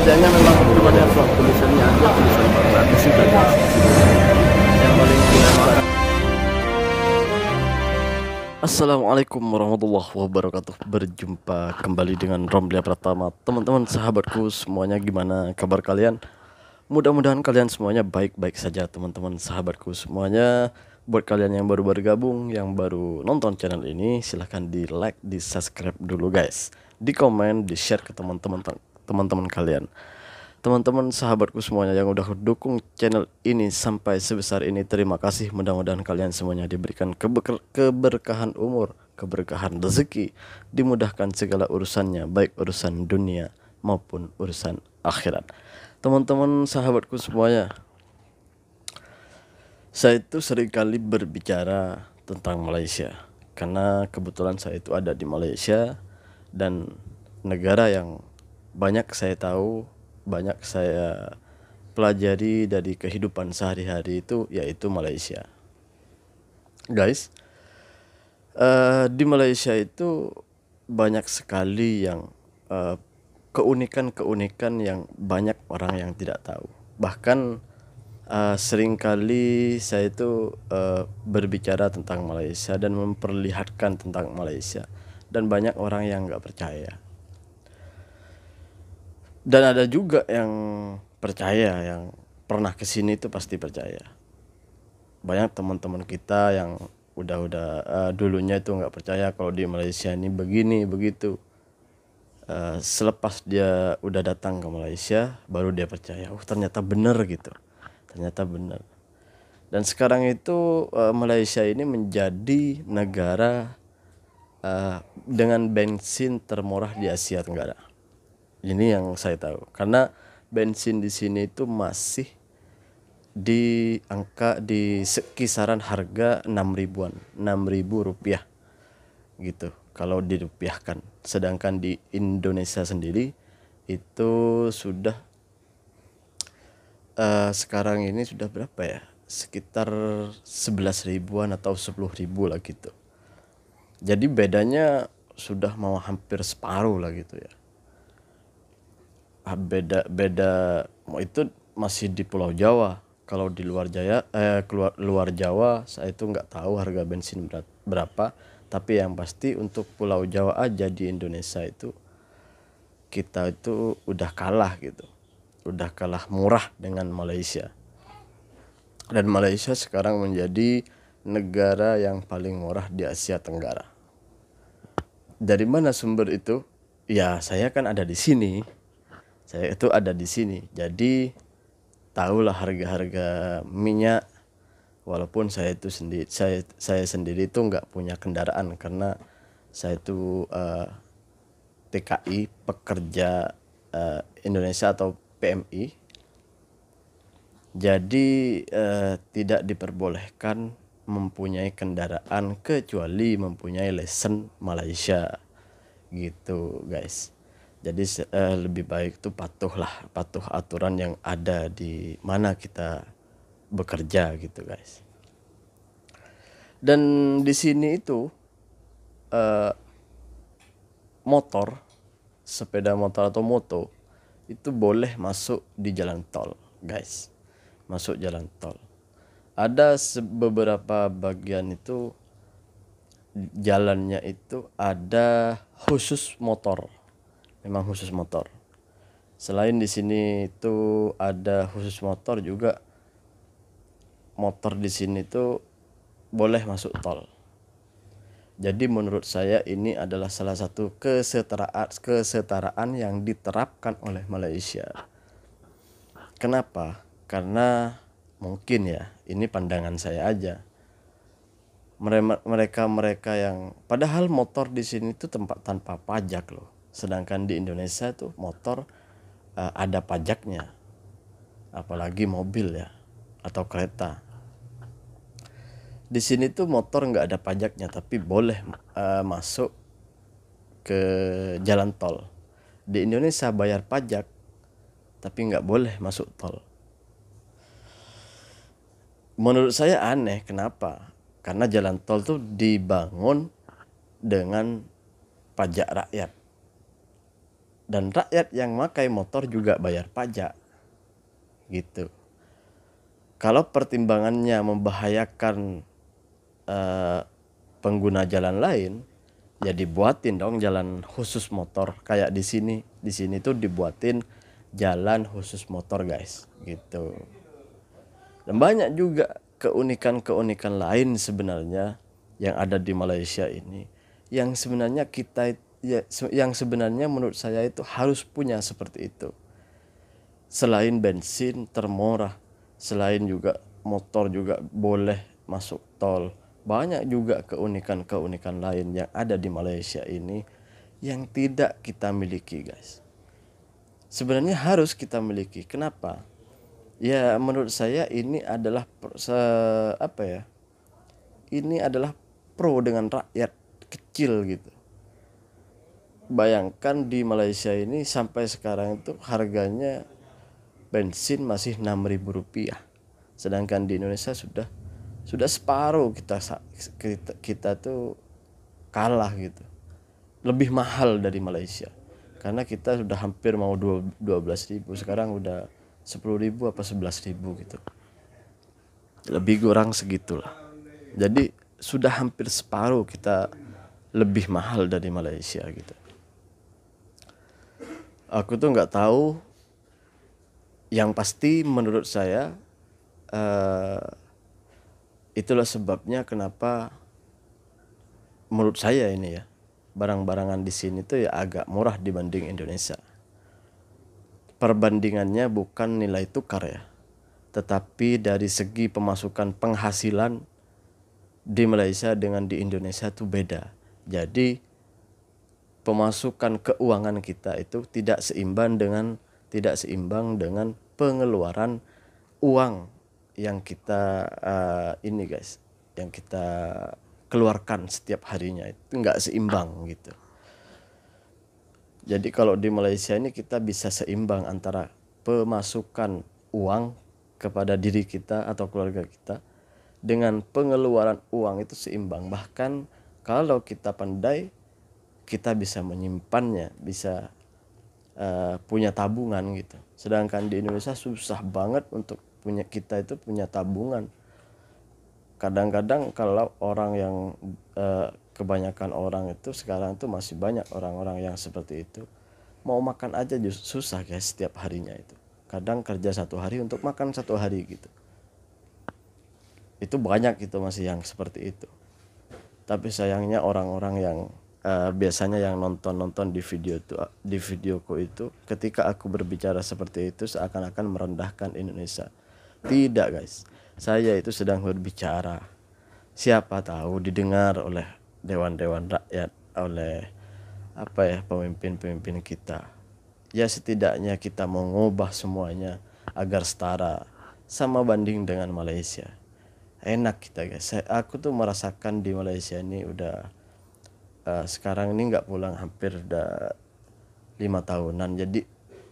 kerjanya memang cuma develop tulisannya aja, tulisan bagus sudah yang paling kita. Assalamualaikum warahmatullahi wabarakatuh. Berjumpa kembali dengan Romlia Pratama. Teman-teman sahabatku semuanya, gimana kabar kalian? Mudah-mudahan kalian semuanya baik-baik saja, teman-teman sahabatku semuanya. Buat kalian yang baru bergabung, yang baru nonton channel ini, silahkan di like, di subscribe dulu guys, di komen, di share ke teman-teman kalian. Teman-teman sahabatku semuanya yang udah dukung channel ini sampai sebesar ini, terima kasih. Mudah-mudahan kalian semuanya diberikan keberkahan umur, keberkahan rezeki, dimudahkan segala urusannya, baik urusan dunia maupun urusan akhirat. Teman-teman sahabatku semuanya, saya itu seringkali berbicara tentang Malaysia karena kebetulan saya itu ada di Malaysia, dan negara yang banyak saya tahu, banyak saya pelajari dari kehidupan sehari-hari itu yaitu Malaysia. Guys, di Malaysia itu banyak sekali yang keunikan-keunikan yang banyak orang yang tidak tahu. Bahkan seringkali saya itu berbicara tentang Malaysia dan memperlihatkan tentang Malaysia, dan banyak orang yang nggak percaya. Dan ada juga yang percaya, yang pernah kesini itu pasti percaya. Banyak teman-teman kita yang udah dulunya itu nggak percaya kalau di Malaysia ini begini begitu. Selepas dia udah datang ke Malaysia, baru dia percaya, oh ternyata benar gitu. Ternyata benar. Dan sekarang itu Malaysia ini menjadi negara dengan bensin termurah di Asia Tenggara. Ini yang saya tahu, karena bensin di sini itu masih di angka di kisaran harga 6.000-an, 6.000 rupiah gitu kalau dirupiahkan. Sedangkan di Indonesia sendiri itu sudah sekarang ini sudah berapa ya, sekitar 11 ribuan atau 10 ribu lah gitu. Jadi bedanya sudah mau hampir separuh lah gitu ya. Beda itu masih di Pulau Jawa. Kalau di luar Jawa saya itu nggak tahu harga bensin berapa, tapi yang pasti untuk Pulau Jawa aja di Indonesia itu kita itu udah kalah gitu, udah kalah murah dengan Malaysia. Dan Malaysia sekarang menjadi negara yang paling murah di Asia Tenggara. Dari mana sumber itu? Ya saya kan ada di sini. Saya itu ada di sini, jadi tahulah harga-harga minyak. Walaupun saya itu sendiri, saya sendiri itu nggak punya kendaraan karena saya itu TKI, pekerja Indonesia atau PMI. Jadi tidak diperbolehkan mempunyai kendaraan kecuali mempunyai lesen Malaysia gitu guys. Jadi lebih baik tuh patuh aturan yang ada di mana kita bekerja gitu guys. Dan di sini itu motor, sepeda motor atau moto itu boleh masuk di jalan tol guys, masuk jalan tol. Ada beberapa bagian itu jalannya itu ada khusus motor. Memang khusus motor. Selain di sini itu ada khusus motor juga, motor di sini itu boleh masuk tol. Jadi menurut saya ini adalah salah satu kesetaraan yang diterapkan oleh Malaysia. Kenapa? Karena mungkin ya, ini pandangan saya aja. Mereka yang padahal motor di sini itu tanpa pajak loh. Sedangkan di Indonesia tuh motor ada pajaknya, apalagi mobil ya atau kereta. Di sini tuh motor nggak ada pajaknya, tapi boleh masuk ke jalan tol. Di Indonesia bayar pajak, tapi nggak boleh masuk tol. Menurut saya aneh, kenapa? Karena jalan tol tuh dibangun dengan pajak rakyat. dan rakyat yang memakai motor juga bayar pajak gitu. Kalau pertimbangannya membahayakan pengguna jalan lain, ya dibuatin dong jalan khusus motor. Kayak di sini tuh dibuatin jalan khusus motor guys gitu. Dan banyak juga keunikan-keunikan lain sebenarnya yang ada di Malaysia ini, yang sebenarnya yang sebenarnya menurut saya itu harus punya seperti itu. Selain bensin termurah, selain juga motor juga boleh masuk tol, banyak juga keunikan-keunikan lain yang ada di Malaysia ini yang tidak kita miliki guys. Sebenarnya harus kita miliki. Kenapa? Ya menurut saya ini adalah ini adalah pro dengan rakyat kecil gitu. Bayangkan di Malaysia ini sampai sekarang itu harganya bensin masih Rp6.000. Sedangkan di Indonesia sudah separuh kita tuh kalah gitu. Lebih mahal dari Malaysia. Karena kita sudah hampir mau 12.000, sekarang udah 10.000 apa 11.000 gitu. Lebih kurang segitulah. Jadi sudah hampir separuh kita lebih mahal dari Malaysia gitu. Aku tuh nggak tahu, yang pasti menurut saya itulah sebabnya kenapa menurut saya ini ya barang-barangan di sini tuh ya agak murah dibanding Indonesia. Perbandingannya bukan nilai tukar ya, tetapi dari segi pemasukan penghasilan di Malaysia dengan di Indonesia tuh beda. Jadi pemasukan keuangan kita itu tidak seimbang dengan pengeluaran uang yang kita yang kita keluarkan setiap harinya, itu nggak seimbang gitu. Jadi kalau di Malaysia ini kita bisa seimbang antara pemasukan uang kepada diri kita atau keluarga kita dengan pengeluaran uang, itu seimbang. Bahkan kalau kita pandai, kita bisa menyimpannya, bisa punya tabungan gitu. Sedangkan di Indonesia susah banget untuk kita punya tabungan. Kadang-kadang kalau orang yang kebanyakan orang itu sekarang tuh masih banyak orang-orang yang seperti itu. Mau makan aja susah guys setiap harinya itu. Kadang kerja 1 hari untuk makan 1 hari gitu. Itu banyak itu masih yang seperti itu. Tapi sayangnya orang-orang yang biasanya yang nonton di videoku itu, ketika aku berbicara seperti itu seakan-akan merendahkan Indonesia. Tidak guys, saya itu sedang berbicara. Siapa tahu didengar oleh dewan-dewan rakyat, oleh pemimpin-pemimpin kita. Ya setidaknya kita mau ngubah semuanya agar setara, sama banding dengan Malaysia. Enak kita guys. Aku tuh merasakan di Malaysia ini udah sekarang ini nggak pulang hampir udah 5 tahunan. Jadi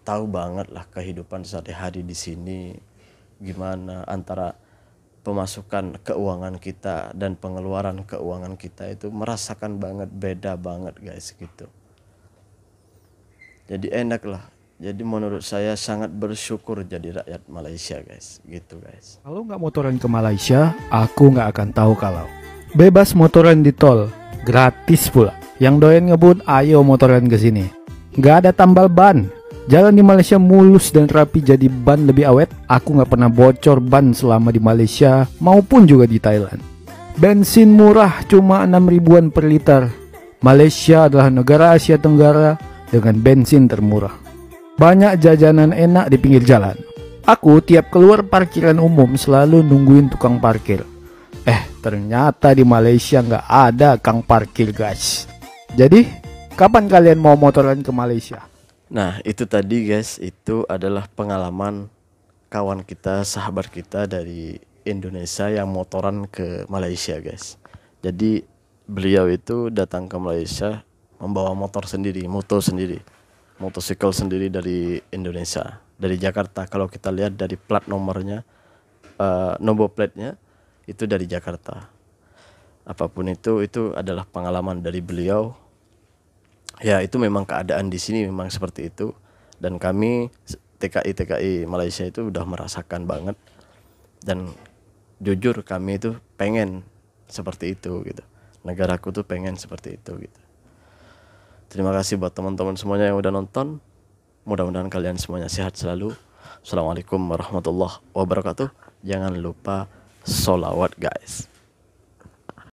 tahu banget lah kehidupan sehari-hari di sini gimana, antara pemasukan keuangan kita dan pengeluaran keuangan kita itu merasakan banget, beda banget guys gitu. Jadi enak lah. Jadi menurut saya sangat bersyukur jadi rakyat Malaysia guys, gitu guys. Kalau nggak motoran ke Malaysia, aku nggak akan tahu kalau bebas motoran di tol, gratis pula. Yang doyan ngebut, ayo motoran ke sini. Nggak ada tambal ban. Jalan di Malaysia mulus dan rapi, jadi ban lebih awet. Aku nggak pernah bocor ban selama di Malaysia maupun juga di Thailand. Bensin murah, cuma 6 ribuan per liter. Malaysia adalah negara Asia Tenggara dengan bensin termurah. Banyak jajanan enak di pinggir jalan. Aku tiap keluar parkiran umum selalu nungguin tukang parkir. Ternyata di Malaysia nggak ada kang parkir guys. Jadi, kapan kalian mau motoran ke Malaysia? Nah itu tadi guys, itu adalah pengalaman kawan kita, sahabat kita dari Indonesia yang motoran ke Malaysia guys. Jadi beliau itu datang ke Malaysia membawa motor sendiri, motosikal sendiri dari Indonesia, dari Jakarta. Kalau kita lihat dari plat nomornya, nomor plate-nya itu dari Jakarta. Apapun itu adalah pengalaman dari beliau Ya itu memang keadaan di sini memang seperti itu, dan kami TKI Malaysia itu udah merasakan banget, dan jujur kami itu pengen seperti itu gitu. Negaraku tuh pengen seperti itu gitu. Terima kasih buat teman-teman semuanya yang udah nonton. Mudah-mudahan kalian semuanya sehat selalu. Assalamualaikum warahmatullahi wabarakatuh. Jangan lupa sholawat guys.